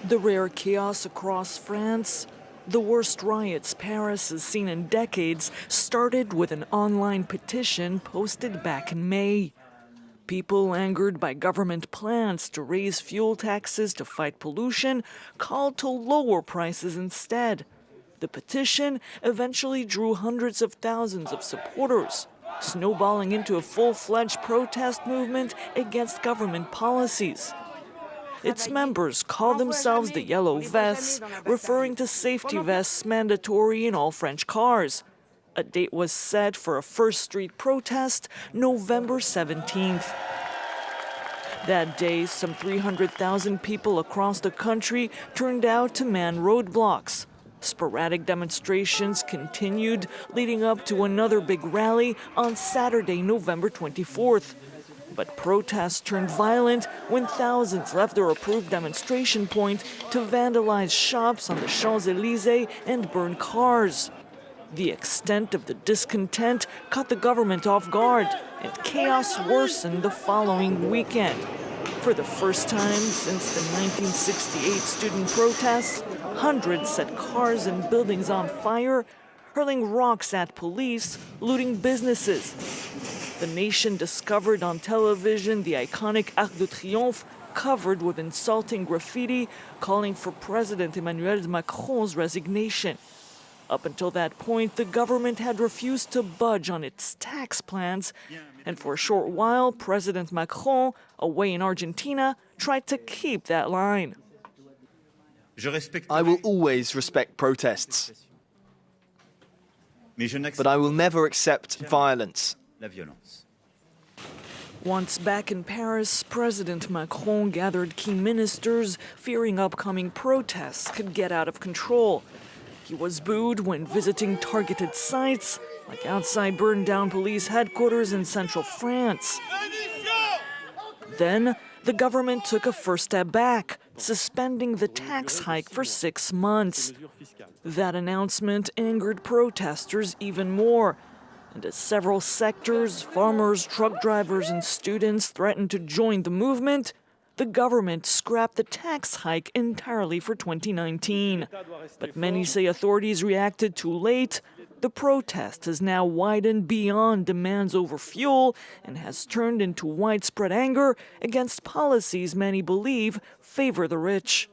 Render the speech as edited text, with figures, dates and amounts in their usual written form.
The rare chaos across France, the worst riots Paris has seen in decades, started with an online petition posted back in May. People angered by government plans to raise fuel taxes to fight pollution called to lower prices instead. The petition eventually drew hundreds of thousands of supporters, snowballing into a full-fledged protest movement against government policies. Its members call themselves the Yellow Vests, referring to safety vests mandatory in all French cars. A date was set for a first street protest, November 17th. That day, some 300,000 people across the country turned out to man roadblocks. Sporadic demonstrations continued, leading up to another big rally on Saturday, November 24th. But protests turned violent when thousands left their approved demonstration point to vandalize shops on the Champs-Élysées and burn cars. The extent of the discontent caught the government off guard, and chaos worsened the following weekend. For the first time since the 1968 student protests, hundreds set cars and buildings on fire, hurling rocks at police, looting businesses. The nation discovered on television the iconic Arc de Triomphe covered with insulting graffiti calling for President Emmanuel Macron's resignation. Up until that point, the government had refused to budge on its tax plans, and for a short while, President Macron, away in Argentina, tried to keep that line. I will always respect protests, but I will never accept violence. Once back in Paris, President Macron gathered key ministers, fearing upcoming protests could get out of control. He was booed when visiting targeted sites, like outside burned-down police headquarters in central France. Then, the government took a first step back, suspending the tax hike for 6 months. That announcement angered protesters even more. And as several sectors, farmers, truck drivers, and students threatened to join the movement, the government scrapped the tax hike entirely for 2019. But many say authorities reacted too late. The protest has now widened beyond demands over fuel and has turned into widespread anger against policies many believe favor the rich.